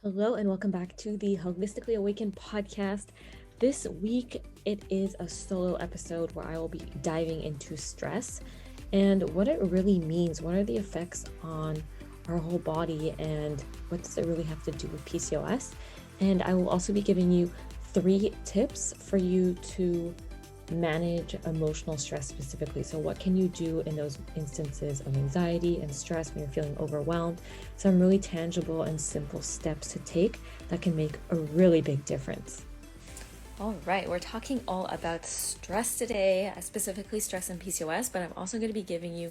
Hello, and welcome back to the Holistically Awakened podcast. This week, it is a solo episode where I will be diving into stress and what it really means. What are the effects on our whole body, and what does it really have to do with PCOS? And I will also be giving you 3 tips for you to manage emotional stress specifically. So what can you do in those instances of anxiety and stress when you're feeling overwhelmed? Some really tangible and simple steps to take that can make a really big difference. All right, we're talking all about stress today, specifically stress and PCOS, but I'm also going to be giving you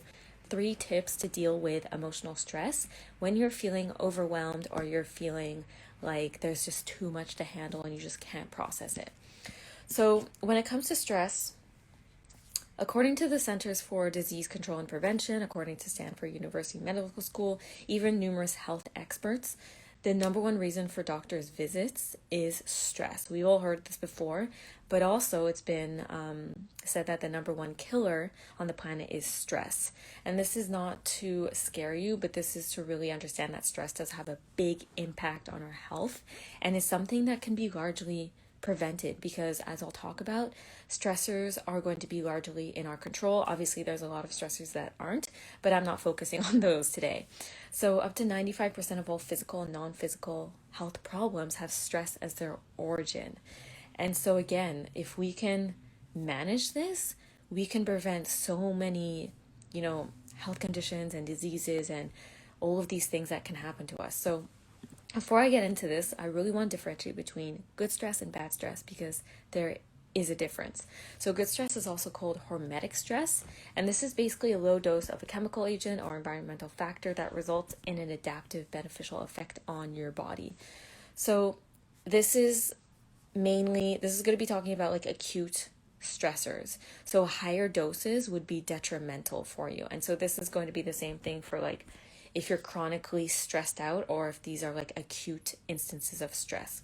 3 tips to deal with emotional stress when you're feeling overwhelmed or you're feeling like there's just too much to handle and you just can't process it. So when it comes to stress, according to the Centers for Disease Control and Prevention, according to Stanford University Medical School, even numerous health experts, the number one reason for doctors' visits is stress. We've all heard this before, but also it's been said that the number one killer on the planet is stress. And this is not to scare you, but this is to really understand that stress does have a big impact on our health and is something that can be largely prevented, because as I'll talk about, stressors are going to be largely in our control. Obviously there's a lot of stressors that aren't, but I'm not focusing on those today. So up to 95% of all physical and non-physical health problems have stress as their origin. And so again, if we can manage this, we can prevent so many, health conditions and diseases and all of these things that can happen to us. So before I get into this, I really want to differentiate between good stress and bad stress, because there is a difference. So good stress is also called hormetic stress, and this is basically a low dose of a chemical agent or environmental factor that results in an adaptive beneficial effect on your body. So this is going to be talking about like acute stressors. So higher doses would be detrimental for you. And so this is going to be the same thing for like if you're chronically stressed out or if these are like acute instances of stress.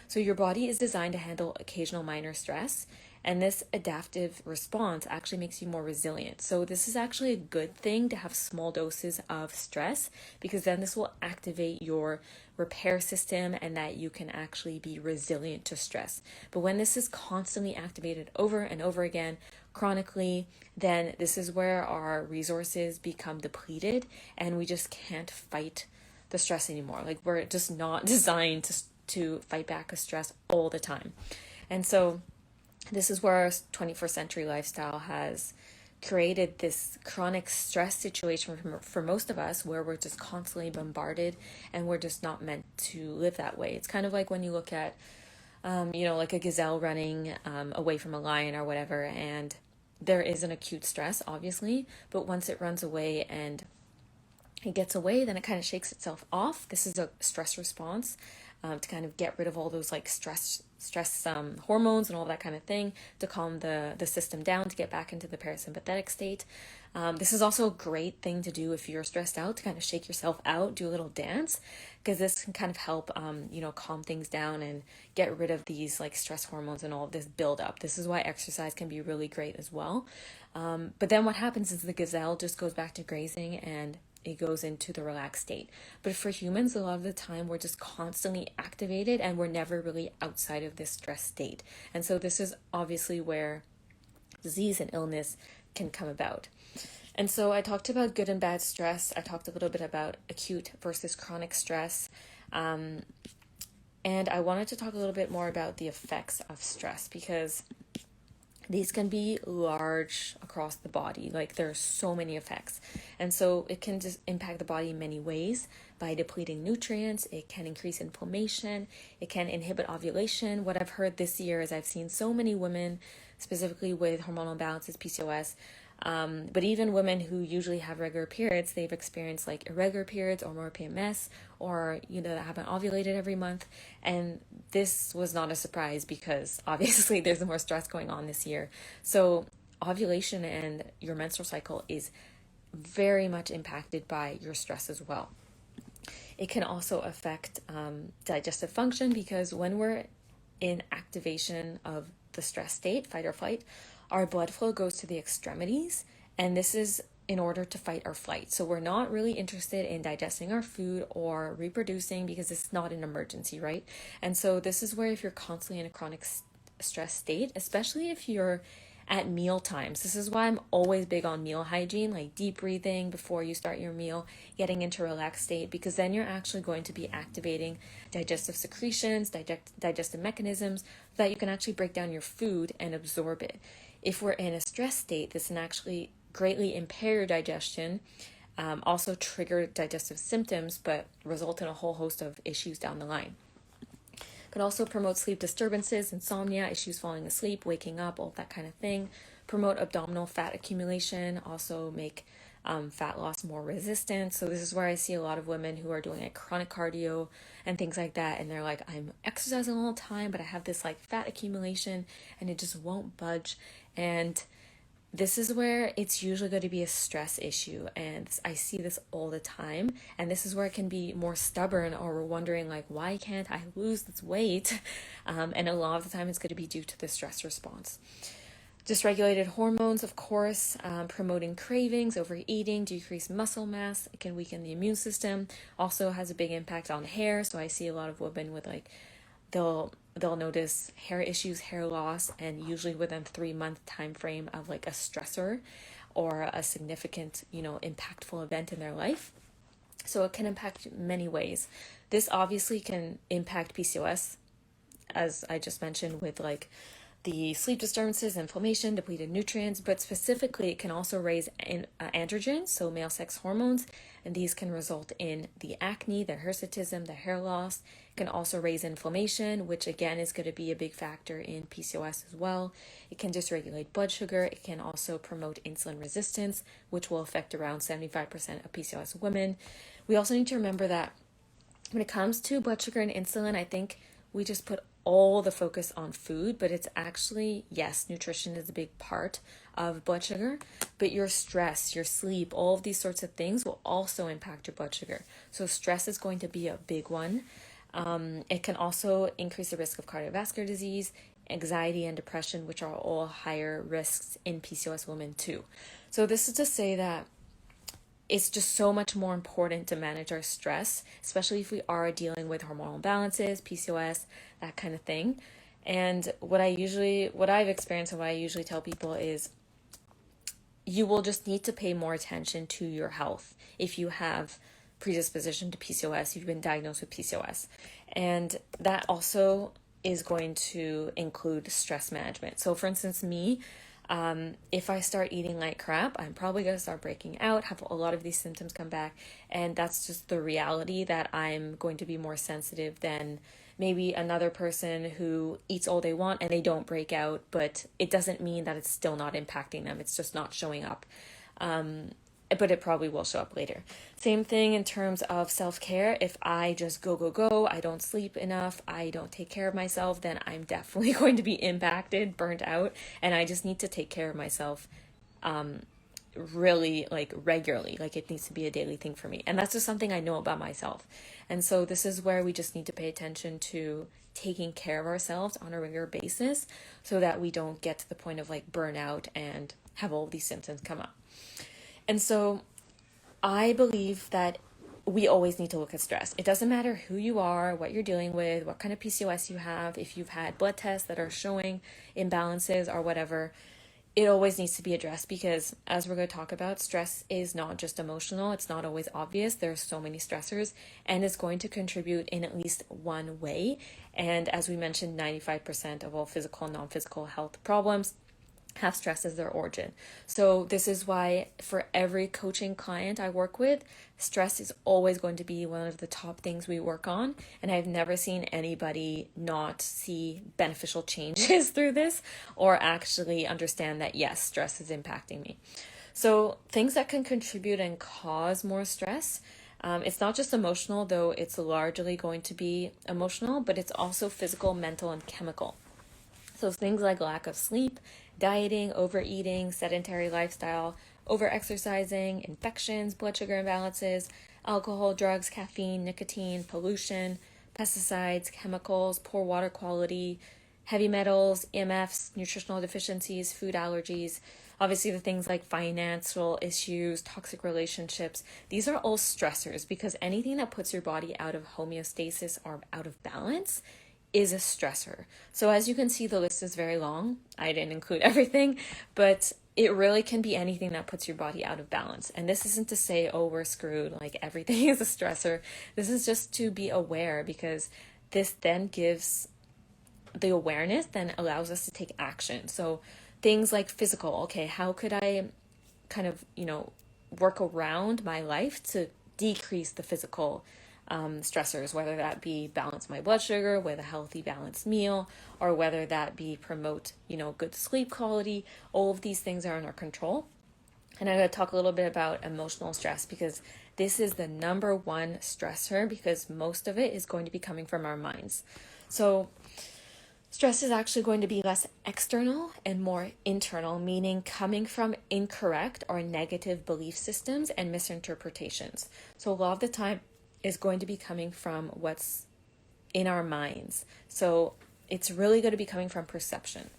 So your body is designed to handle occasional minor stress, and this adaptive response actually makes you more resilient. So this is actually a good thing to have small doses of stress, because then this will activate your repair system and that you can actually be resilient to stress. But when this is constantly activated over and over again, chronically, then this is where our resources become depleted and we just can't fight the stress anymore. Like we're just not designed to fight back a stress all the time. And so this is where our 21st century lifestyle has created this chronic stress situation for most of us, where we're just constantly bombarded and we're just not meant to live that way. It's kind of like when you look at, like a gazelle running away from a lion or whatever, and there is an acute stress, obviously, but once it runs away and it gets away, then it kind of shakes itself off. This is a stress response to kind of get rid of all those like stress hormones and all that kind of thing, to calm the system down, to get back into the parasympathetic state. This is also a great thing to do if you're stressed out, to kind of shake yourself out, do a little dance, because this can kind of help, calm things down and get rid of these like stress hormones and all of this buildup. This is why exercise can be really great as well. But then what happens is the gazelle just goes back to grazing and it goes into the relaxed state. But for humans, a lot of the time we're just constantly activated and we're never really outside of this stress state. And so this is obviously where disease and illness can come about. And so I talked about good and bad stress. I talked a little bit about acute versus chronic stress. And I wanted to talk a little bit more about the effects of stress, because these can be large across the body. Like there's so many effects. And so it can just impact the body in many ways by depleting nutrients. It can increase inflammation. It can inhibit ovulation. What I've heard this year is I've seen so many women, specifically with hormonal imbalances, PCOS, but even women who usually have regular periods, they've experienced like irregular periods or more PMS, or, that haven't ovulated every month. And this was not a surprise, because obviously there's more stress going on this year. So ovulation and your menstrual cycle is very much impacted by your stress as well. It can also affect digestive function, because when we're in activation of the stress state, fight or flight, our blood flow goes to the extremities, and this is in order to fight or flight. So we're not really interested in digesting our food or reproducing because it's not an emergency, right? And so this is where if you're constantly in a chronic stress state, especially if you're at meal times. This is why I'm always big on meal hygiene, like deep breathing before you start your meal, getting into a relaxed state, because then you're actually going to be activating digestive secretions, digestive mechanisms, so that you can actually break down your food and absorb it. If we're in a stress state, this can actually greatly impair your digestion, also trigger digestive symptoms, but result in a whole host of issues down the line. Could also promote sleep disturbances, insomnia, issues falling asleep, waking up, all that kind of thing. Promote abdominal fat accumulation, also make fat loss more resistant. So this is where I see a lot of women who are doing like chronic cardio and things like that, and they're like, I'm exercising all the time, but I have this like fat accumulation and it just won't budge. And this is where it's usually going to be a stress issue, and I see this all the time, and this is where it can be more stubborn, or we're wondering like, why can't I lose this weight? And a lot of the time it's going to be due to the stress response. Dysregulated hormones, of course, promoting cravings, overeating, decreased muscle mass. It can weaken the immune system. Also has a big impact on hair. So I see a lot of women with like, they'll notice hair issues, hair loss, and usually within 3-month time frame of like a stressor or a significant, impactful event in their life. So it can impact many ways. This obviously can impact PCOS, as I just mentioned, with like the sleep disturbances, inflammation, depleted nutrients, but specifically it can also raise androgens, so male sex hormones, and these can result in the acne, the hirsutism, the hair loss. It can also raise inflammation, which again is going to be a big factor in PCOS as well. It can dysregulate blood sugar. It can also promote insulin resistance, which will affect around 75% of PCOS women. We also need to remember that when it comes to blood sugar and insulin, I think we just put all the focus on food, but it's actually, yes, nutrition is a big part of blood sugar, but your stress, your sleep, all of these sorts of things will also impact your blood sugar. So stress is going to be a big one. It can also increase the risk of cardiovascular disease, anxiety, and depression, which are all higher risks in PCOS women too. So this is to say that it's just so much more important to manage our stress, especially if we are dealing with hormonal imbalances, PCOS, that kind of thing. And what I've experienced and what I usually tell people is you will just need to pay more attention to your health if you have predisposition to PCOS, if you've been diagnosed with PCOS. And that also is going to include stress management. So for instance, me, if I start eating like crap, I'm probably going to start breaking out, have a lot of these symptoms come back. And that's just the reality, that I'm going to be more sensitive than maybe another person who eats all they want and they don't break out, but it doesn't mean that it's still not impacting them. It's just not showing up. But it probably will show up later. Same thing in terms of self-care. If I just go, I don't sleep enough, I don't take care of myself, then I'm definitely going to be impacted, burnt out, and I just need to take care of myself really like regularly. Like it needs to be a daily thing for me. And that's just something I know about myself. And so this is where we just need to pay attention to taking care of ourselves on a regular basis so that we don't get to the point of like burnout and have all these symptoms come up. And so I believe that we always need to look at stress. It doesn't matter who you are, what you're dealing with, what kind of PCOS you have, if you've had blood tests that are showing imbalances or whatever, it always needs to be addressed, because as we're going to talk about, stress is not just emotional. It's not always obvious. There's so many stressors, and it's going to contribute in at least one way. And as we mentioned, 95% of all physical and non-physical health problems have stress as their origin. So this is why for every coaching client I work with, stress is always going to be one of the top things we work on. And I've never seen anybody not see beneficial changes through this, or actually understand that, yes, stress is impacting me. So things that can contribute and cause more stress, it's not just emotional, though it's largely going to be emotional, but it's also physical, mental, and chemical. So things like lack of sleep, dieting, overeating, sedentary lifestyle, overexercising, infections, blood sugar imbalances, alcohol, drugs, caffeine, nicotine, pollution, pesticides, chemicals, poor water quality, heavy metals, EMFs, nutritional deficiencies, food allergies, Obviously, the things like financial issues, toxic relationships, these are all stressors, because anything that puts your body out of homeostasis or out of balance is a stressor. So as you can see, the list is very long. I didn't include everything, but it really can be anything that puts your body out of balance. And this isn't to say, oh, we're screwed, like everything is a stressor. This is just to be aware, because this then gives the awareness, then allows us to take action. So things like physical, okay, how could I kind of, work around my life to decrease the physical stressors, whether that be balance my blood sugar with a healthy balanced meal, or whether that be promote, good sleep quality. All of these things are in our control. And I'm going to talk a little bit about emotional stress, because this is the number one stressor, because most of it is going to be coming from our minds. So stress is actually going to be less external and more internal, meaning coming from incorrect or negative belief systems and misinterpretations. So a lot of the time is going to be coming from what's in our minds. So it's really going to be coming from perception.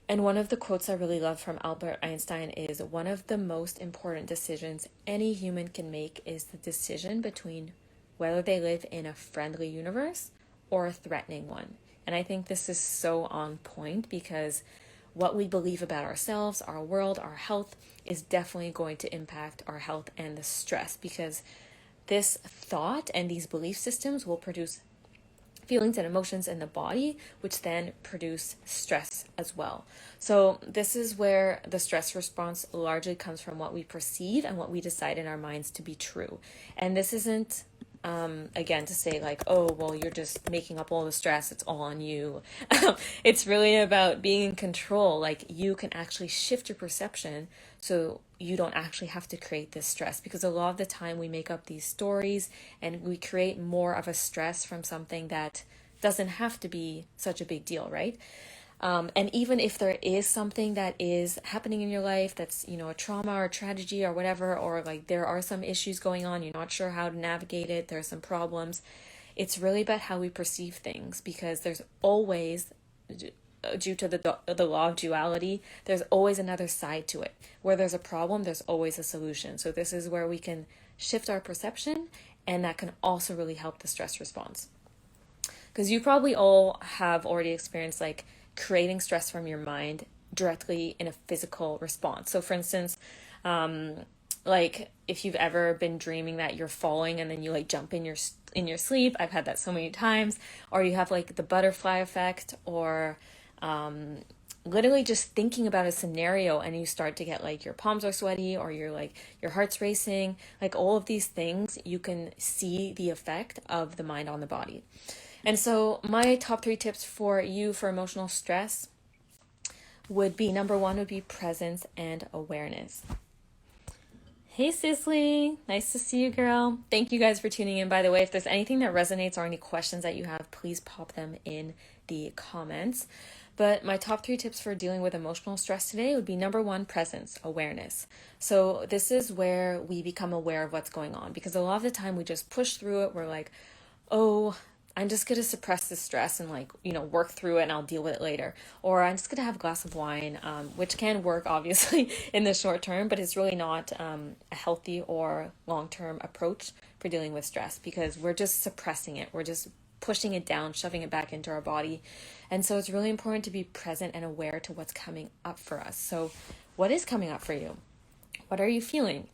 And one of the quotes I really love from Albert Einstein is, one of the most important decisions any human can make is the decision between whether they live in a friendly universe or a threatening one. And I think this is so on point, because what we believe about ourselves, our world, our health is definitely going to impact our health and the stress, because this thought and these belief systems will produce feelings and emotions in the body, which then produce stress as well. So this is where the stress response largely comes from what we perceive and what we decide in our minds to be true. And this isn't again to say like, oh, well, you're just making up all the stress, it's all on you. It's really about being in control. Like, you can actually shift your perception so you don't actually have to create this stress, because a lot of the time we make up these stories and we create more of a stress from something that doesn't have to be such a big deal, right? And even if there is something that is happening in your life that's, a trauma or tragedy or whatever, or like there are some issues going on, you're not sure how to navigate it, there's some problems, it's really about how we perceive things, because there's always, due to the law of duality, there's always another side to it. Where there's a problem, there's always a solution. So this is where we can shift our perception, and that can also really help the stress response. Because you probably all have already experienced like creating stress from your mind directly in a physical response. So for instance, like if you've ever been dreaming that you're falling and then you like jump in your sleep, I've had that so many times, or you have like the butterfly effect, or literally just thinking about a scenario and you start to get like your palms are sweaty, or you're like your heart's racing, like all of these things, you can see the effect of the mind on the body. And so my top 3 tips for you for emotional stress would be, number 1 would be presence and awareness. Hey Cicely, nice to see you, girl. Thank you guys for tuning in. By the way, if there's anything that resonates or any questions that you have, please pop them in the comments. But my top 3 tips for dealing with emotional stress today would be, number 1, presence, awareness. So this is where we become aware of what's going on, because a lot of the time we just push through it. We're like, oh, I'm just going to suppress the stress and like, work through it and I'll deal with it later. Or I'm just going to have a glass of wine, which can work obviously in the short term, but it's really not a healthy or long-term approach for dealing with stress, because we're just suppressing it. We're just pushing it down, shoving it back into our body. And so it's really important to be present and aware to what's coming up for us. So what is coming up for you? What are you feeling?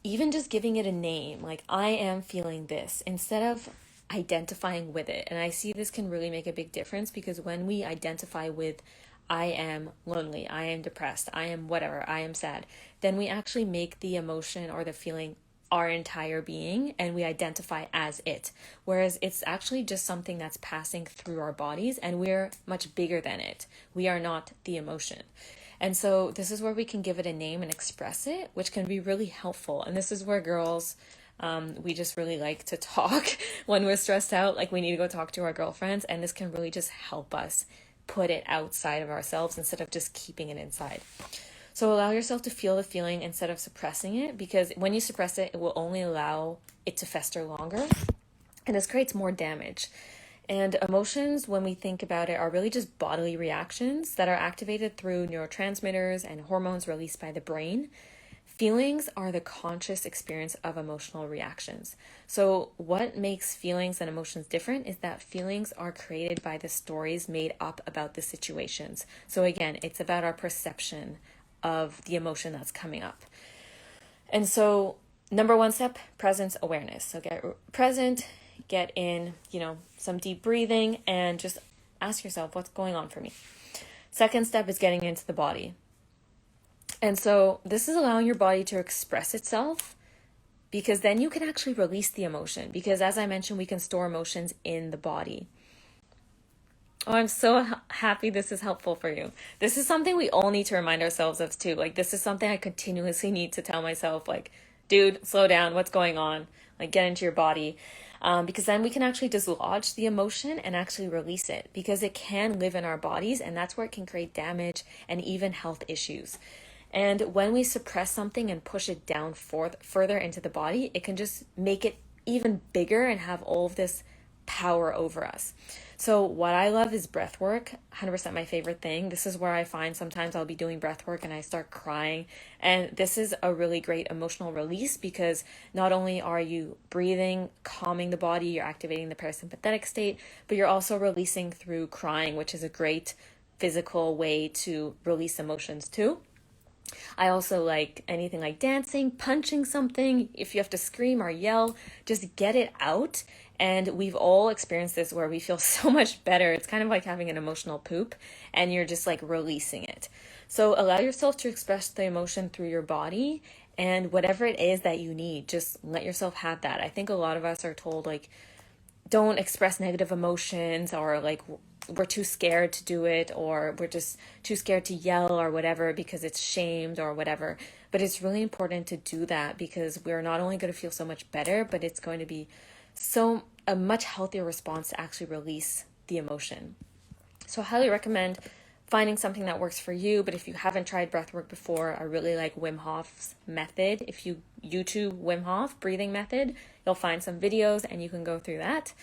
Even just giving it a name, like I am feeling this, instead of identifying with it. And I see this can really make a big difference, because when we identify with I am lonely, I am depressed, I am whatever, I am sad, then we actually make the emotion or the feeling our entire being, and we identify as it. Whereas it's actually just something that's passing through our bodies, and we're much bigger than it. We are not the emotion. And so this is where we can give it a name and express it, which can be really helpful. And this is where girls, we just really like to talk when we're stressed out. Like, we need to go talk to our girlfriends, and this can really just help us put it outside of ourselves instead of just keeping it inside. So allow yourself to feel the feeling instead of suppressing it, because when you suppress it, it will only allow it to fester longer, and this creates more damage. And emotions, when we think about it, are really just bodily reactions that are activated through neurotransmitters and hormones released by the brain. Feelings are the conscious experience of emotional reactions. So, what makes feelings and emotions different is that feelings are created by the stories made up about the situations. So, again, it's about our perception of the emotion that's coming up. And so, number one step, presence awareness. So, get present, get in, some deep breathing, and just ask yourself, what's going on for me? Second step is getting into the body. And so this is allowing your body to express itself, because then you can actually release the emotion. Because as I mentioned, we can store emotions in the body. Oh, I'm so happy this is helpful for you. This is something we all need to remind ourselves of too. Like, this is something I continuously need to tell myself, like, dude, slow down. What's going on? Like, get into your body. Because then we can actually dislodge the emotion and actually release it, because it can live in our bodies, and that's where it can create damage and even health issues. And when we suppress something and push it down further into the body, it can just make it even bigger and have all of this power over us. So what I love is breath work, 100% my favorite thing. This is where I find sometimes I'll be doing breath work and I start crying. And this is a really great emotional release, because not only are you breathing, calming the body, you're activating the parasympathetic state, but you're also releasing through crying, which is a great physical way to release emotions too. I also like anything like dancing, punching something. If you have to scream or yell, just get it out. And we've all experienced this where we feel so much better. It's kind of like having an emotional poop, and you're just like releasing it. So allow yourself to express the emotion through your body, and whatever it is that you need, just let yourself have that. I think a lot of us are told, like, don't express negative emotions, or like we're too scared to do it, or we're just too scared to yell or whatever because it's shamed or whatever. But it's really important to do that, because we're not only going to feel so much better, but it's going to be a much healthier response to actually release the emotion. So I highly recommend finding something that works for you. But if you haven't tried breathwork before, I really like Wim Hof's method. If you YouTube Wim Hof breathing method, you'll find some videos and you can go through that.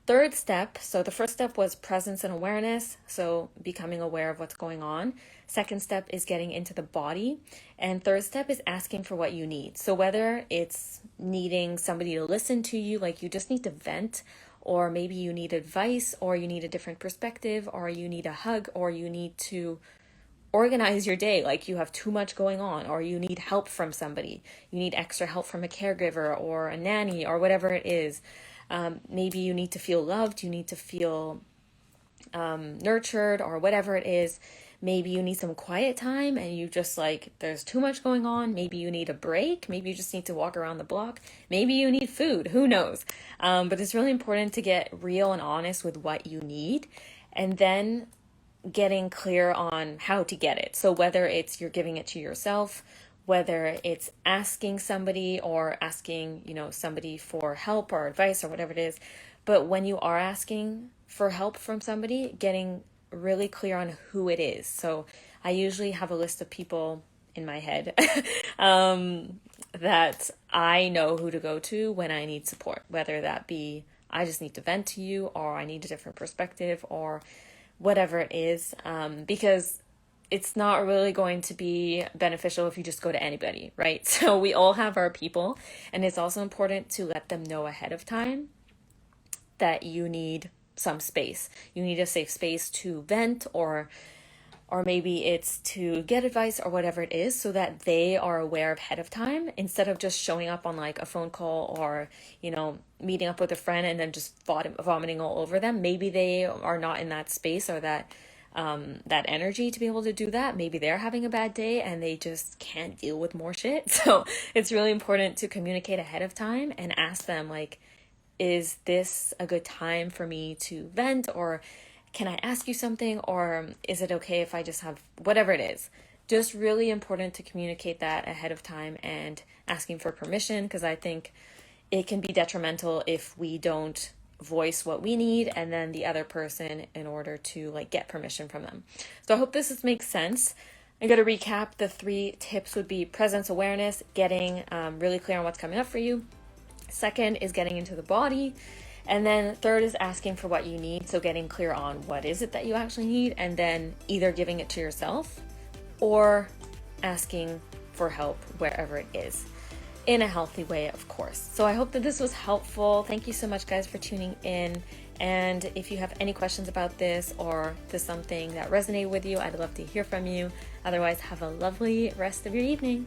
Third step, so the first step was presence and awareness, so becoming aware of what's going on. Second step is getting into the body. And third step is asking for what you need. So whether it's needing somebody to listen to you, like you just need to vent, or maybe you need advice, or you need a different perspective, or you need a hug, or you need to organize your day, like you have too much going on, or you need help from somebody, you need extra help from a caregiver or a nanny or whatever it is. Maybe you need to feel loved, you need to feel nurtured, or whatever it is. Maybe you need some quiet time and you just like, there's too much going on. Maybe you need a break. Maybe you just need to walk around the block. Maybe you need food. Who knows? But it's really important to get real and honest with what you need, and then getting clear on how to get it. So whether it's you're giving it to yourself, whether it's asking somebody, or asking, somebody for help or advice or whatever it is. But when you are asking for help from somebody, getting really clear on who it is. So I usually have a list of people in my head that I know who to go to when I need support, whether that be I just need to vent to you, or I need a different perspective, or whatever it is, because it's not really going to be beneficial if you just go to anybody, right? So we all have our people, and it's also important to let them know ahead of time that you need some space. You need a safe space to vent, or maybe it's to get advice, or whatever it is, so that they are aware ahead of time, instead of just showing up on like a phone call, or, meeting up with a friend and then just vomiting all over them. Maybe they are not in that space, or that energy to be able to do that. Maybe they're having a bad day and they just can't deal with more shit. So it's really important to communicate ahead of time and ask them, like, is this a good time for me to vent, or can I ask you something, or is it okay if I just have whatever it is? Just really important to communicate that ahead of time, and asking for permission, because I think it can be detrimental if we don't voice what we need, and then the other person, in order to like get permission from them. So I hope this makes sense. I'm going to recap. The 3 tips would be presence awareness, getting really clear on what's coming up for you. Second is getting into the body. And then third is asking for what you need. So getting clear on what is it that you actually need, and then either giving it to yourself or asking for help wherever it is, in a healthy way, of course. So I hope that this was helpful. Thank you so much, guys, for tuning in. And if you have any questions about this, or there's something that resonated with you, I'd love to hear from you. Otherwise, have a lovely rest of your evening.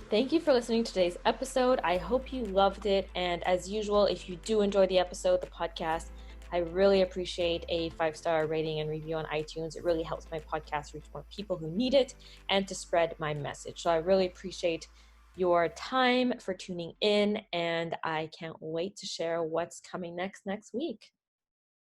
Thank you for listening to today's episode. I hope you loved it. And as usual, if you do enjoy the episode, the podcast, I really appreciate a 5-star rating and review on iTunes. It really helps my podcast reach more people who need it and to spread my message. So I really appreciate your time for tuning in, and I can't wait to share what's coming next week.